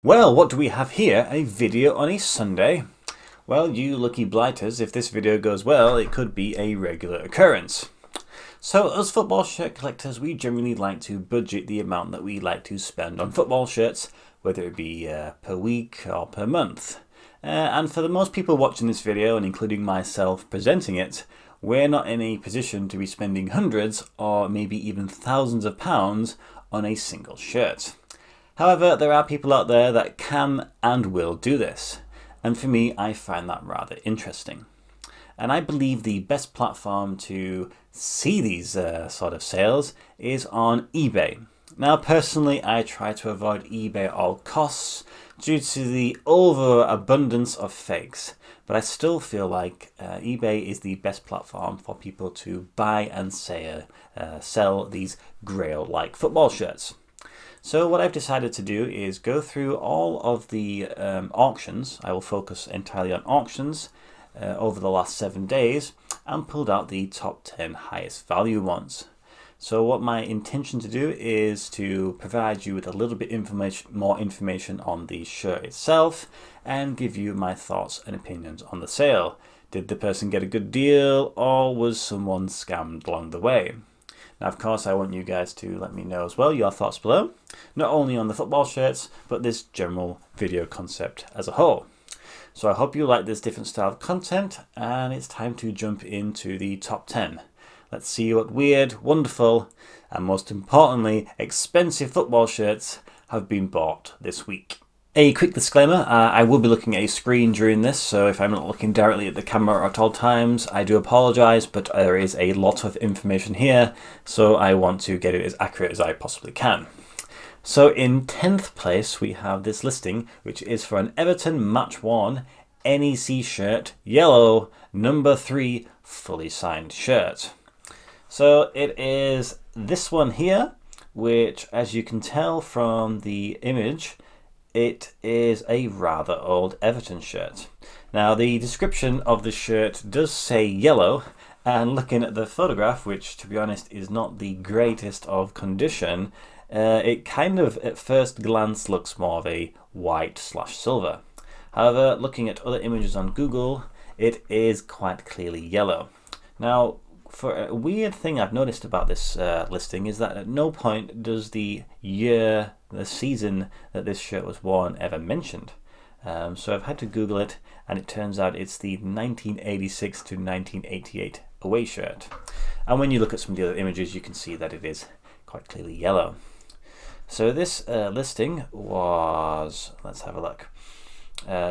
Well, what do we have here? A video on a Sunday. Well, you lucky blighters, if this video goes well, it could be a regular occurrence. So, as football shirt collectors, we generally like to budget the amount that we like to spend on football shirts, whether it be per week or per month. And for the most people watching this video, and including myself presenting it, we're not in a position to be spending hundreds or maybe even thousands of pounds on a single shirt. However, there are people out there that can and will do this, and for me, I find that rather interesting. And I believe the best platform to see these sort of sales is on eBay. Now, personally, I try to avoid eBay at all costs due to the overabundance of fakes, but I still feel like eBay is the best platform for people to buy and sell these Grail-like football shirts. So what I've decided to do is go through all of the auctions. I will focus entirely on auctions over the last 7 days and pulled out the top 10 highest value ones. So what my intention to do is to provide you with a little bit more information on the shirt itself and give you my thoughts and opinions on the sale. Did the person get a good deal, or was someone scammed along the way? Now, of course, I want you guys to let me know as well your thoughts below, not only on the football shirts, but this general video concept as a whole. So I hope you like this different style of content, and it's time to jump into the top 10. Let's see what weird, wonderful, and most importantly, expensive football shirts have been bought this week. A quick disclaimer, I will be looking at a screen during this, so if I'm not looking directly at the camera at all times, I do apologise, but there is a lot of information here, so I want to get it as accurate as I possibly can. So in 10th place, we have this listing, which is for an Everton match-worn NEC shirt, yellow, number 3, fully signed shirt. So it is this one here, which, as you can tell from the image, it is a rather old Everton shirt. Now, the description of the shirt does say yellow, and looking at the photograph, which to be honest is not the greatest of condition, it kind of at first glance looks more of a white/silver. However, looking at other images on Google, it is quite clearly yellow. Now, for a weird thing I've noticed about this listing is that at no point does the year, the season that this shirt was worn ever mentioned. So I've had to Google it, and it turns out it's the 1986 to 1988 away shirt. And when you look at some of the other images, you can see that it is quite clearly yellow. So this listing was, let's have a look,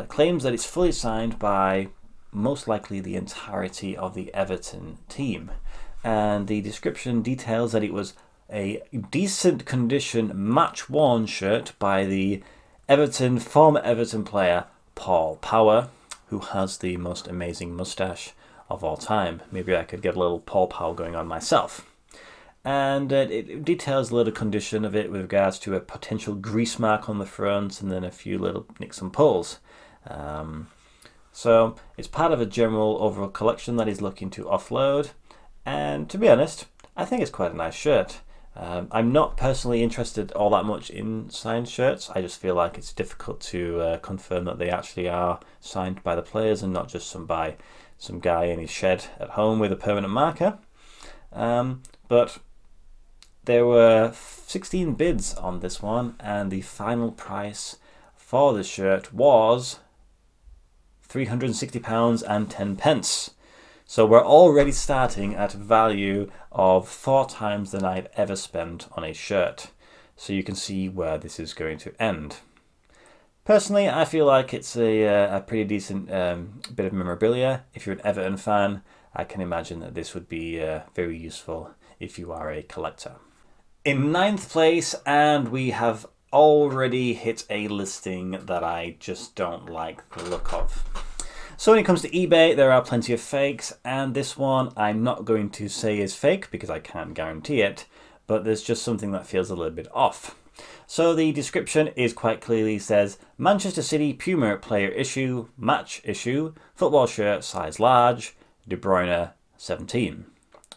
claims that it's fully signed by most likely the entirety of the Everton team, and the description details that it was a decent condition match-worn shirt by the former Everton player Paul Power, who has the most amazing moustache of all time. Maybe I could get a little Paul Power going on myself. And it details a little condition of it with regards to a potential grease mark on the front and then a few little nicks and pulls. So it's part of a general overall collection that he's looking to offload, and to be honest, I think it's quite a nice shirt. I'm not personally interested all that much in signed shirts. I just feel like it's difficult to confirm that they actually are signed by the players and not just by some guy in his shed at home with a permanent marker. But there were 16 bids on this one, and the final price for the shirt was £360 and 10 pence. So we're already starting at a value of 4 times than I've ever spent on a shirt. So you can see where this is going to end. Personally, I feel like it's a pretty decent bit of memorabilia. If you're an Everton fan, I can imagine that this would be very useful if you are a collector. In 9th place, and we have already hit a listing that I just don't like the look of. So when it comes to eBay, there are plenty of fakes, and this one I'm not going to say is fake because I can't guarantee it, but there's just something that feels a little bit off. So the description is quite clearly says Manchester City Puma player issue, match issue, football shirt size large, De Bruyne 17.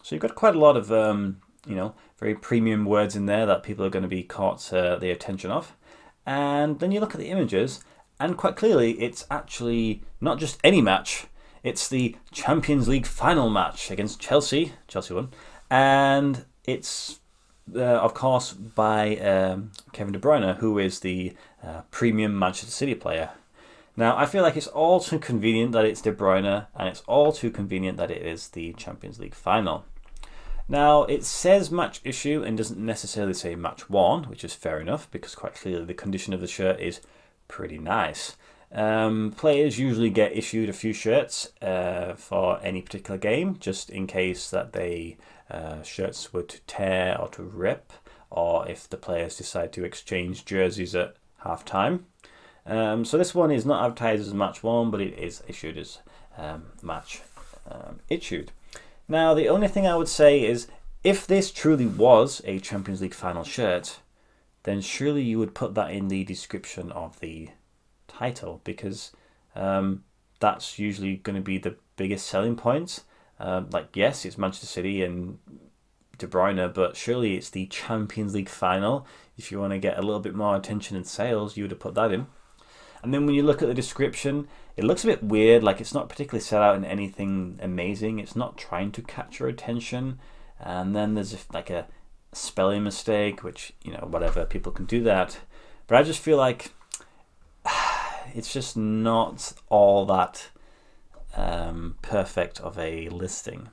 So you've got quite a lot of very premium words in there that people are going to be caught the attention of. And then you look at the images, and quite clearly it's actually not just any match, it's the Champions League final match against Chelsea. Chelsea won. And it's, of course, by Kevin De Bruyne, who is the premium Manchester City player. Now, I feel like it's all too convenient that it's De Bruyne, and it's all too convenient that it is the Champions League final. Now, it says match issue and doesn't necessarily say match worn, which is fair enough, because quite clearly the condition of the shirt is pretty nice. Players usually get issued a few shirts for any particular game, just in case that they shirts were to tear or to rip, or if the players decide to exchange jerseys at half time. So this one is not advertised as match worn, but it is issued as match issued. Now, the only thing I would say is, if this truly was a Champions League final shirt, then surely you would put that in the description of the title, because that's usually going to be the biggest selling points. Like, yes, it's Manchester City and De Bruyne, but surely it's the Champions League final. If you want to get a little bit more attention and sales, you would have put that in. And then when you look at the description, it looks a bit weird, like it's not particularly set out in anything amazing. It's not trying to catch your attention. And then there's like a spelling mistake, which, you know, whatever, people can do that. But I just feel like it's just not all that perfect of a listing.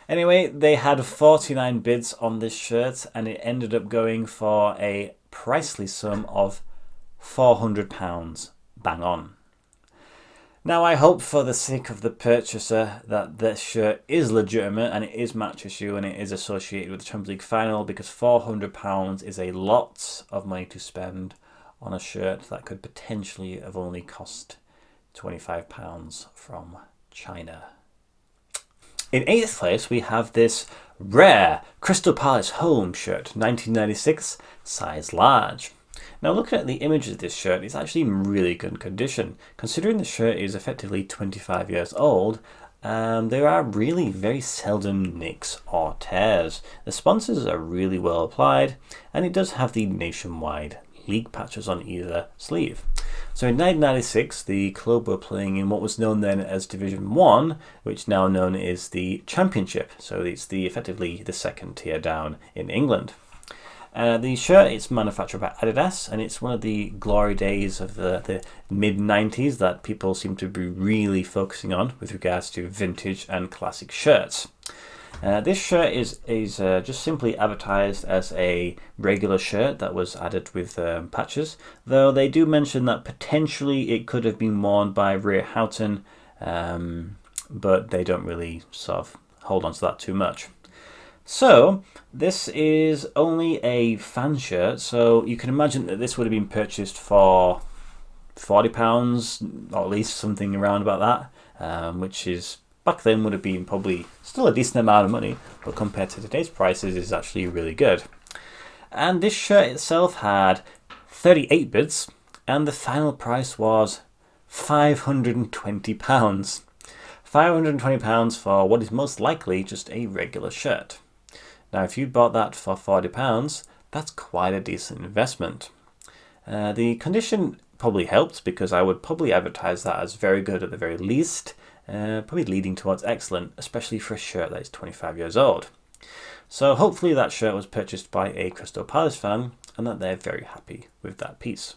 Anyway, they had 49 bids on this shirt, and it ended up going for a pricely sum of £400, bang on. Now, I hope for the sake of the purchaser that this shirt is legitimate and it is match issue and it is associated with the Champions League final, because £400 is a lot of money to spend on a shirt that could potentially have only cost £25 from China. In 8th place, we have this rare Crystal Palace home shirt, 1996, size large. Now, looking at the image of this shirt, it's actually in really good condition. Considering the shirt is effectively 25 years old, there are really very seldom nicks or tears. The sponsors are really well applied, and it does have the nationwide league patches on either sleeve. So in 1996, the club were playing in what was known then as Division 1, which now known as the Championship. So it's effectively the second tier down in England. The shirt is manufactured by Adidas, and it's one of the glory days of the mid-90s that people seem to be really focusing on with regards to vintage and classic shirts. This shirt is just simply advertised as a regular shirt that was added with patches, though they do mention that potentially it could have been worn by Ray Houghton, but they don't really sort of hold on to that too much. So this is only a fan shirt, so you can imagine that this would have been purchased for £40, or at least something around about that, which is back then would have been probably still a decent amount of money, but compared to today's prices is actually really good. And this shirt itself had 38 bids, and the final price was £520. £520 for what is most likely just a regular shirt. Now, if you bought that for £40, that's quite a decent investment. The condition probably helped, because I would probably advertise that as very good at the very least, probably leading towards excellent, especially for a shirt that is 25 years old. So hopefully that shirt was purchased by a Crystal Palace fan and that they're very happy with that piece.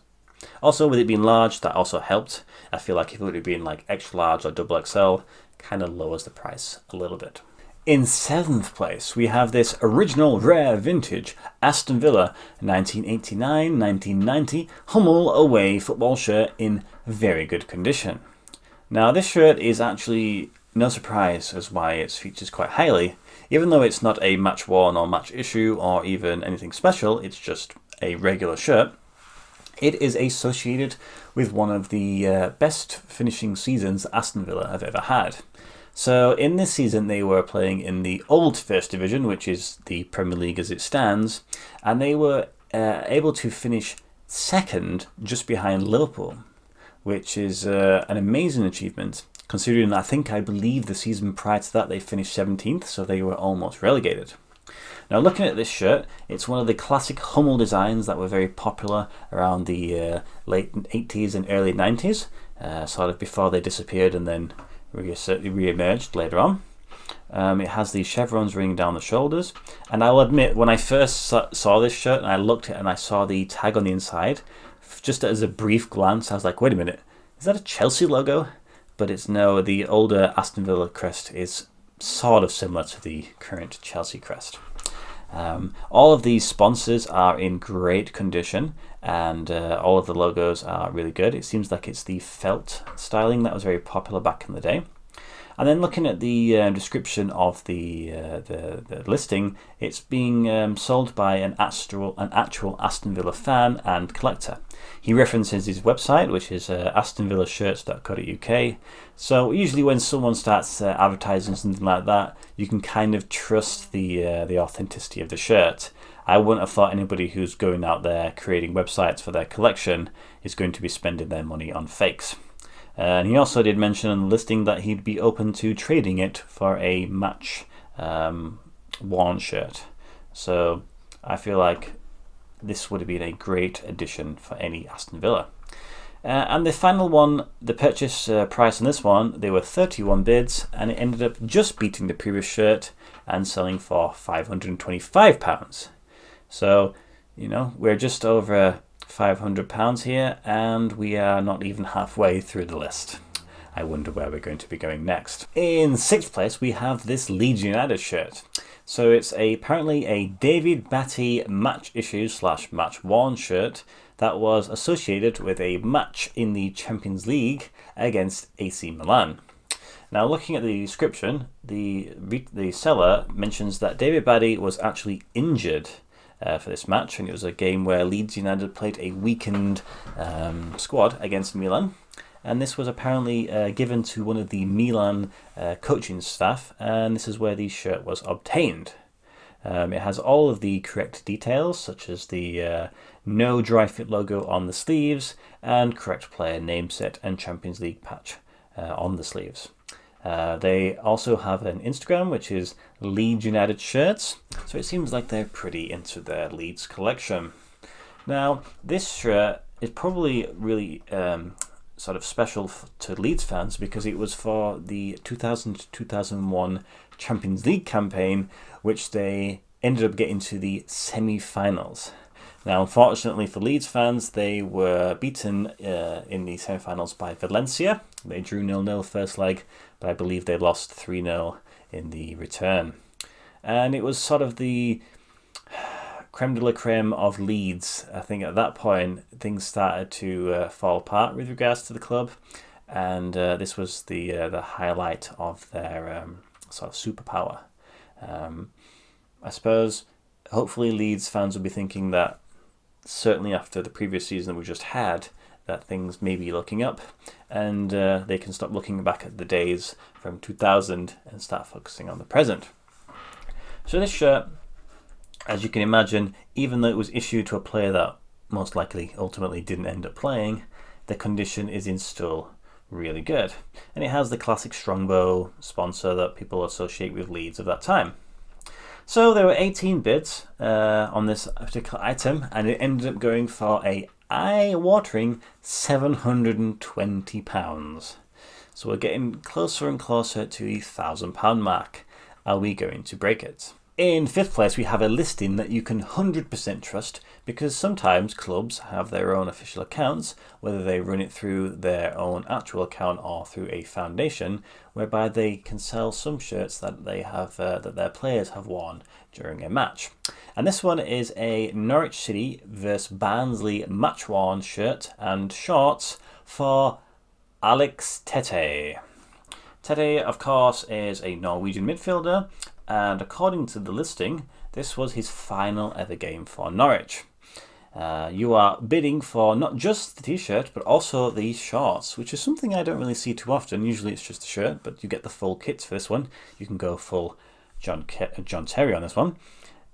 Also, with it being large, that also helped. I feel like if it would have been like extra large or double XL, kind of lowers the price a little bit. In 7th place, we have this original rare vintage Aston Villa 1989-1990 Hummel away football shirt in very good condition. Now, this shirt is actually no surprise as why it's featured quite highly. Even though it's not a match worn or match issue or even anything special, it's just a regular shirt. It is associated with one of the best finishing seasons Aston Villa have ever had. So in this season, they were playing in the old First Division, which is the Premier League as it stands, and they were able to finish second just behind Liverpool, which is an amazing achievement, considering I believe the season prior to that they finished 17th, so they were almost relegated. Now looking at this shirt, it's one of the classic Hummel designs that were very popular around the late 80s and early 90s, sort of before they disappeared and then re-emerged later on. It has these chevrons running down the shoulders, and I'll admit, when I first saw this shirt and I looked at it and I saw the tag on the inside, just as a brief glance I was like, wait a minute, is that a Chelsea logo? But it's no, the older Aston Villa crest is sort of similar to the current Chelsea crest. All of these sponsors are in great condition, and all of the logos are really good. It seems like it's the felt styling that was very popular back in the day. And then looking at the description of the listing, it's being sold by an actual Aston Villa fan and collector. He references his website, which is astonvillashirts.co.uk. So usually when someone starts advertising something like that, you can kind of trust the authenticity of the shirt. I wouldn't have thought anybody who's going out there creating websites for their collection is going to be spending their money on fakes. And he also did mention in the listing that he'd be open to trading it for a match worn shirt. So I feel like this would have been a great addition for any Aston Villa. And the final one, the purchase price on this one, there were 31 bids, and it ended up just beating the previous shirt and selling for £525. So, you know, we're just over £500 here, and we are not even halfway through the list. I wonder where we're going to be going next. In 6th place, we have this Leeds United shirt. So it's apparently a David Batty match issue / match worn shirt that was associated with a match in the Champions League against AC Milan. Now, looking at the description, the seller mentions that David Batty was actually injured for this match, and it was a game where Leeds United played a weakened squad against Milan, and this was apparently given to one of the Milan coaching staff, and this is where the shirt was obtained. It has all of the correct details, such as the no dry fit logo on the sleeves and correct player name set and Champions League patch on the sleeves. They also have an Instagram, which is Leeds United Shirts, so it seems like they're pretty into their Leeds collection. Now, this shirt is probably really sort of special to Leeds fans because it was for the 2000-2001 Champions League campaign, which they ended up getting to the semi-finals. Now, unfortunately for Leeds fans, they were beaten in the semi-finals by Valencia. They drew 0-0 first leg, but I believe they lost 3-0 in the return. And it was sort of the creme de la creme of Leeds. I think at that point, things started to fall apart with regards to the club. And this was the highlight of their sort of superpower. I suppose, hopefully Leeds fans will be thinking that certainly after the previous season that we just had, that things may be looking up, and they can stop looking back at the days from 2000 and start focusing on the present. So this shirt, as you can imagine, even though it was issued to a player that most likely ultimately didn't end up playing, the condition is in still really good. And it has the classic Strongbow sponsor that people associate with Leeds of that time. So there were 18 bids on this particular item, and it ended up going for a eye-watering £720. So we're getting closer and closer to the £1,000 mark. Are we going to break it? In 5th place, we have a listing that you can 100% trust, because sometimes clubs have their own official accounts, whether they run it through their own actual account or through a foundation, whereby they can sell some shirts that they have that their players have worn during a match. And this one is a Norwich City vs Barnsley match-worn shirt and shorts for Alex Tete. Tete, of course, is a Norwegian midfielder, and according to the listing, this was his final ever game for Norwich. You are bidding for not just the t-shirt, but also the shorts, which is something I don't really see too often. Usually it's just a shirt, but you get the full kits for this one. You can go full John Terry on this one.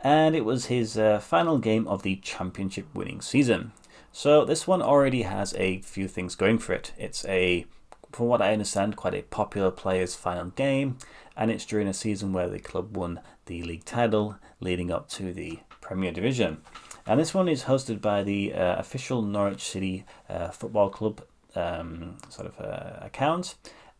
And it was his final game of the championship winning season. So this one already has a few things going for it. It's a, from what I understand, quite a popular player's final game, and it's during a season where the club won the league title, leading up to the Premier Division. And this one is hosted by the official Norwich City Football Club account.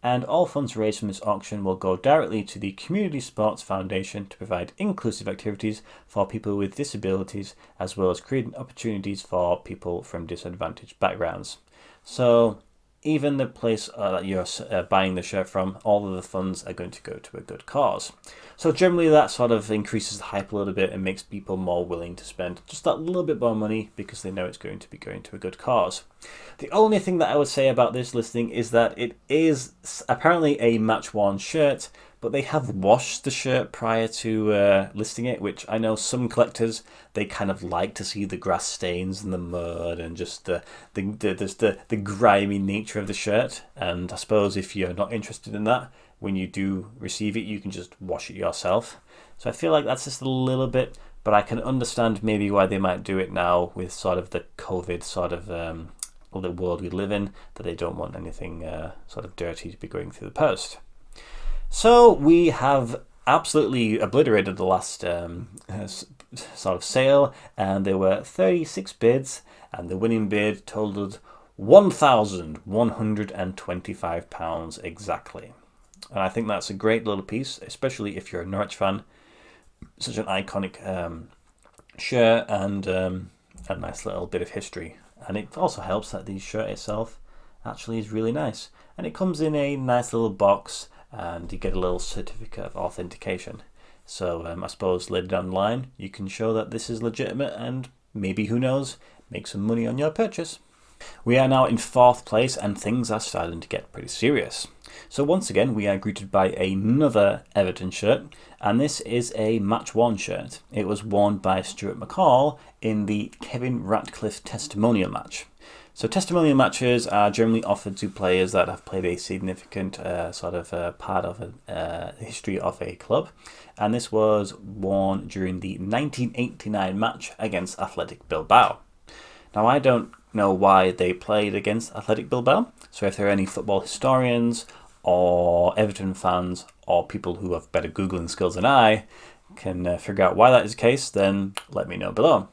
And all funds raised from this auction will go directly to the Community Sports Foundation to provide inclusive activities for people with disabilities, as well as creating opportunities for people from disadvantaged backgrounds. So even the place that you're buying the shirt from, all of the funds are going to go to a good cause. So generally that sort of increases the hype a little bit and makes people more willing to spend just that little bit more money because they know it's going to be going to a good cause. The only thing that I would say about this listing is that it is apparently a match-worn shirt, but they have washed the shirt prior to listing it, which I know some collectors, they kind of like to see the grass stains and the mud and just the grimy nature of the shirt. And I suppose if you're not interested in that, when you do receive it, you can just wash it yourself. So I feel like that's just a little bit, but I can understand maybe why they might do it now with sort of the COVID sort of the world we live in, that they don't want anything sort of dirty to be going through the post. So we have absolutely obliterated the last sort of sale, and there were 36 bids, and the winning bid totaled £1,125 exactly. And I think that's a great little piece, especially if you're a Norwich fan. Such an iconic shirt and a nice little bit of history. And it also helps that the shirt itself actually is really nice. And it comes in a nice little box, and you get a little certificate of authentication. So I suppose later down the line you can show that this is legitimate and maybe, who knows, make some money on your purchase. We are now in 4th place and things are starting to get pretty serious. So once again we are greeted by another Everton shirt, and this is a match-worn shirt. It was worn by Stuart McCall in the Kevin Ratcliffe testimonial match. So testimonial matches are generally offered to players that have played a significant part of the history of a club, and this was worn during the 1989 match against Athletic Bilbao. Now I don't know why they played against Athletic Bilbao, so if there are any football historians or Everton fans or people who have better Googling skills than I can figure out why that is the case, then let me know below.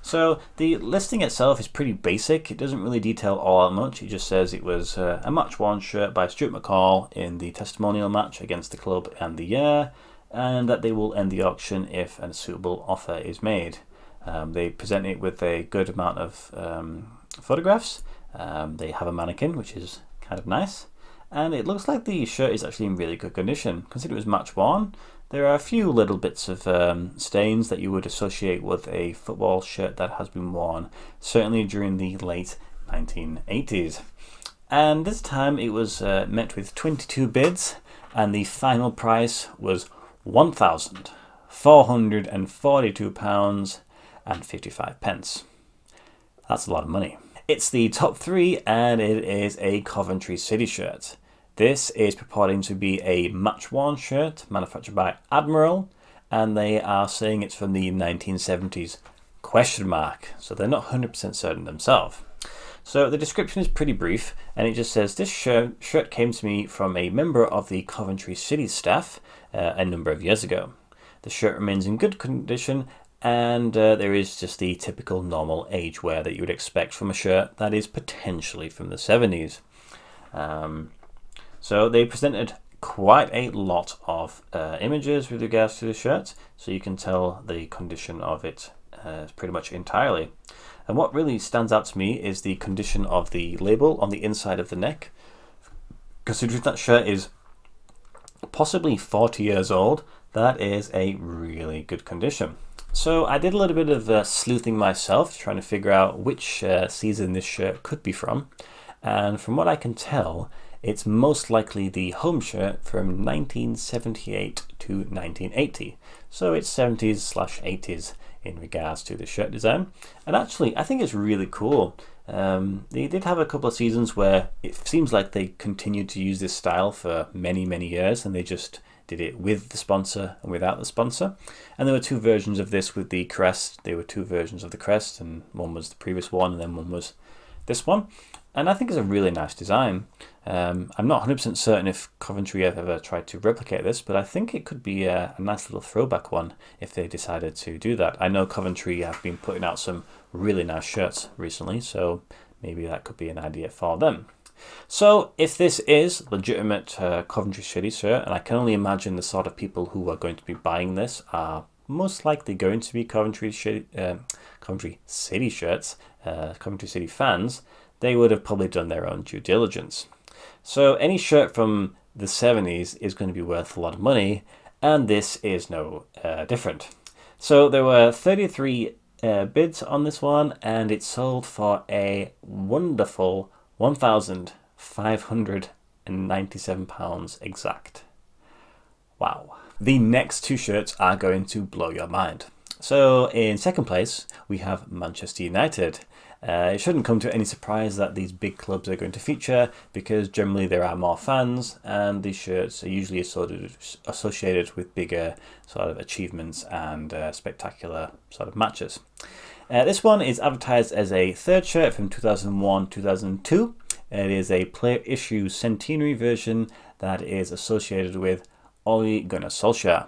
So the listing itself is pretty basic. It doesn't really detail all that much. It just says it was a match-worn shirt by Stuart McCall in the testimonial match against the club and the year, and that they will end the auction if a suitable offer is made. They present it with a good amount of photographs. They have a mannequin, which is kind of nice. And it looks like the shirt is actually in really good condition. Considering it was match-worn, there are a few little bits of stains that you would associate with a football shirt that has been worn, certainly during the late 1980s. And this time it was met with 22 bids, and the final price was £1,442.55. That's a lot of money. It's the top 3, and it is a Coventry City shirt. This is purporting to be a match-worn shirt manufactured by Admiral, and they are saying it's from the 1970s, ? So they're not 100% certain themselves. So the description is pretty brief, and it just says, this shirt came to me from a member of the Coventry City staff a number of years ago. The shirt remains in good condition, and there is just the typical normal age wear that you would expect from a shirt that is potentially from the 70s. So they presented quite a lot of images with regards to the shirt, so you can tell the condition of it pretty much entirely. And what really stands out to me is the condition of the label on the inside of the neck. Considering that shirt is possibly 40 years old, that is a really good condition. So I did a little bit of sleuthing myself, trying to figure out which season this shirt could be from. And from what I can tell, it's most likely the home shirt from 1978 to 1980. So it's 70s/80s in regards to the shirt design. And actually, I think it's really cool. They did have a couple of seasons where it seems like they continued to use this style for many, many years, and they just did it with the sponsor and without the sponsor. And there were 2 versions of this with the crest. There were 2 versions of the crest, and one was the previous one, and then one was this one, and I think it's a really nice design. I'm not 100% certain if Coventry have ever tried to replicate this, but I think it could be a nice little throwback one if they decided to do that. I know Coventry have been putting out some really nice shirts recently, so maybe that could be an idea for them. So if this is legitimate Coventry City shirt, and I can only imagine the sort of people who are going to be buying this are most likely going to be Coventry City shirts, Coventry City fans, they would have probably done their own due diligence. So any shirt from the 70s is going to be worth a lot of money, and this is no different. So there were 33 bids on this one, and it sold for a wonderful £1,597 exact. Wow. The next two shirts are going to blow your mind. So in second place, we have Manchester United. It shouldn't come to any surprise that these big clubs are going to feature, because generally there are more fans and these shirts are usually associated with bigger sort of achievements and spectacular sort of matches. This one is advertised as a third shirt from 2001-2002. It is a player issue centenary version that is associated with Ole Gunnar Solskjaer.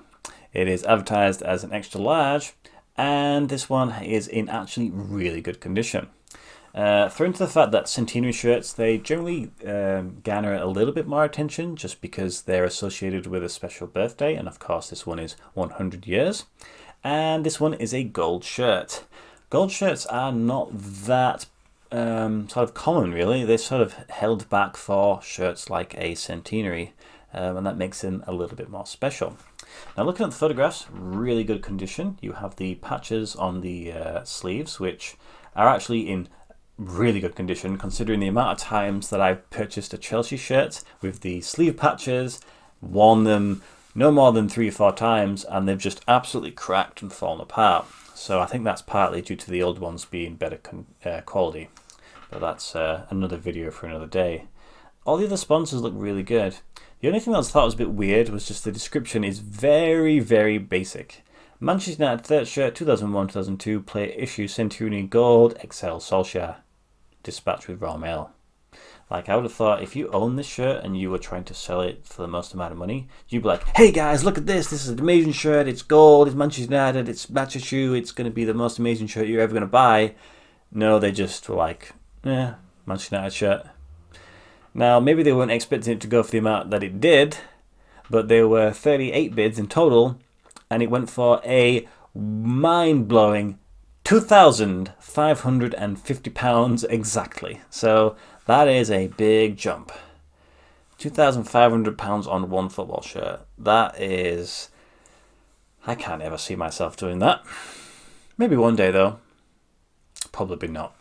It is advertised as an extra large, and this one is in actually really good condition. Thrown to the fact that centenary shirts, they generally garner a little bit more attention just because they're associated with a special birthday, and of course this one is 100 years. And this one is a gold shirt. Gold shirts are not that sort of common, really. They're sort of held back for shirts like a centenary, and that makes them a little bit more special. Now looking at the photographs, really good condition. You have the patches on the sleeves, which are actually in really good condition considering the amount of times that I've purchased a Chelsea shirt with the sleeve patches, worn them no more than 3 or 4 times, and they've just absolutely cracked and fallen apart. So I think that's partly due to the old ones being better quality, but that's another video for another day. All the other sponsors look really good. The only thing that I thought was a bit weird was just the description is very, very basic. Manchester United third shirt, 2001-2002, player issue, Centenary Gold, XL Solskjaer. Dispatched with Royal Mail. Like, I would have thought if you own this shirt and you were trying to sell it for the most amount of money, you'd be like, hey guys, look at this. This is an amazing shirt. It's gold. It's Manchester United. It's match issue. It's going to be the most amazing shirt you're ever going to buy. No, they just were like, Manchester United shirt. Now, maybe they weren't expecting it to go for the amount that it did, but there were 38 bids in total, and it went for a mind-blowing £2,550 exactly. So that is a big jump. £2,500 on one football shirt. That is... I can't ever see myself doing that. Maybe one day though. Probably not.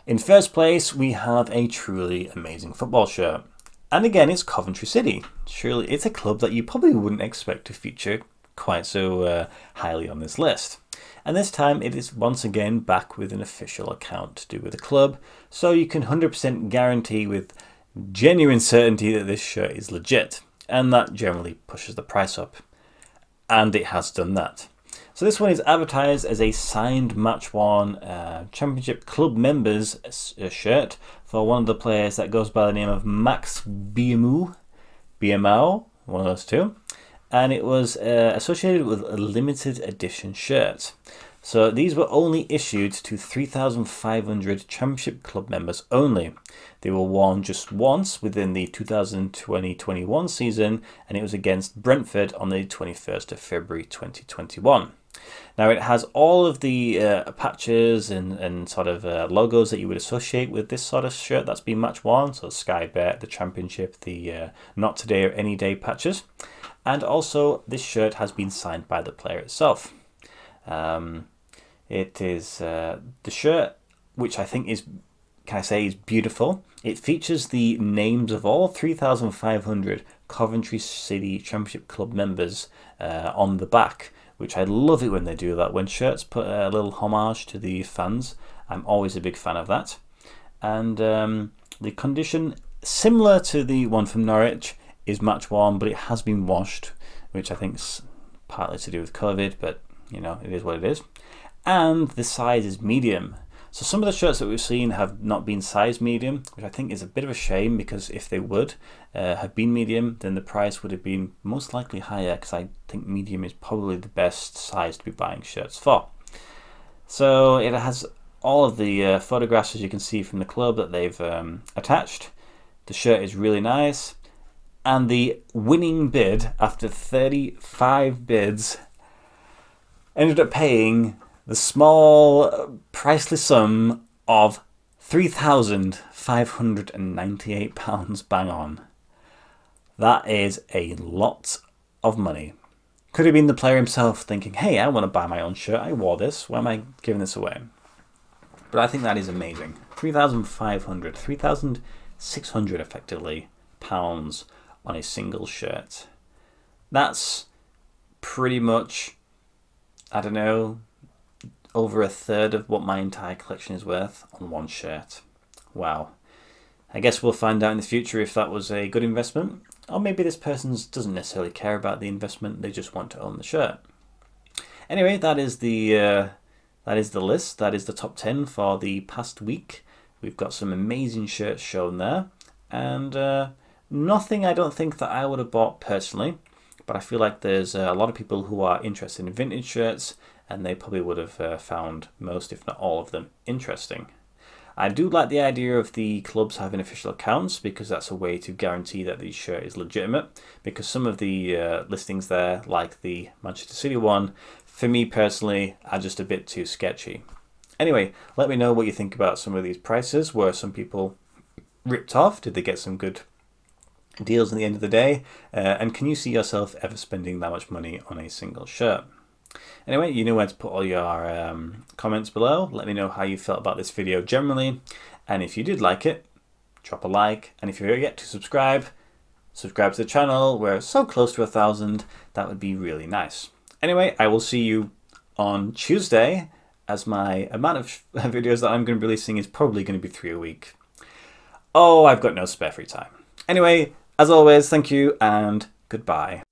In first place, we have a truly amazing football shirt. And again, it's Coventry City. Surely it's a club that you probably wouldn't expect to feature quite so highly on this list. And this time it is once again back with an official account to do with the club, so you can 100% guarantee with genuine certainty that this shirt is legit, and that generally pushes the price up. And it has done that. So this one is advertised as a signed match-worn Championship Club members shirt for one of the players that goes by the name of Max Biamou, one of those two. And it was associated with a limited edition shirt. So these were only issued to 3,500 Championship Club members only. They were worn just once within the 2020-21 season, and it was against Brentford on the 21st of February 2021. Now it has all of the patches and sort of logos that you would associate with this sort of shirt that's been match worn. So Sky Bet, the Championship, the Not Today or Any Day patches. And also this shirt has been signed by the player itself. It is the shirt, which I think is, is beautiful. It features the names of all 3,500 Coventry City Championship Club members on the back, which I love it when they do that. When shirts put a little homage to the fans, I'm always a big fan of that. And the condition, similar to the one from Norwich, is match worn, but it has been washed, which I think is partly to do with COVID, but you know, it is what it is. And the size is medium. So some of the shirts that we've seen have not been size medium, which I think is a bit of a shame, because if they would have been medium, then the price would have been most likely higher, because I think medium is probably the best size to be buying shirts for. So it has all of the photographs, as you can see, from the club that they've attached. The shirt is really nice. And the winning bid, after 35 bids, ended up paying the small, priceless sum of £3,598 bang on. That is a lot of money. Could have been the player himself thinking, hey, I want to buy my own shirt. I wore this. Why am I giving this away? But I think that is amazing. 3,500, 3,600 effectively pounds on a single shirt. That's pretty much, I don't know, over a third of what my entire collection is worth on one shirt. Wow. I guess we'll find out in the future if that was a good investment, or maybe this person doesn't necessarily care about the investment, they just want to own the shirt. Anyway, that is the list. That is the top 10 for the past week. We've got some amazing shirts shown there, and nothing I don't think that I would have bought personally, but I feel like there's a lot of people who are interested in vintage shirts, and they probably would have found most, if not all of them, interesting. I do like the idea of the clubs having official accounts, because that's a way to guarantee that the shirt is legitimate, because some of the listings there, like the Manchester City one, for me personally, are just a bit too sketchy. Anyway, let me know what you think about some of these prices. Were some people ripped off? Did they get some good deals at the end of the day? And can you see yourself ever spending that much money on a single shirt? Anyway, you know where to put all your comments below. Let me know how you felt about this video generally. And if you did like it, drop a like. And if you're yet to subscribe to the channel. We're so close to 1,000. That would be really nice. Anyway, I will see you on Tuesday, as my amount of videos that I'm going to be releasing is probably going to be 3 a week. Oh, I've got no spare free time. Anyway, as always, thank you and goodbye.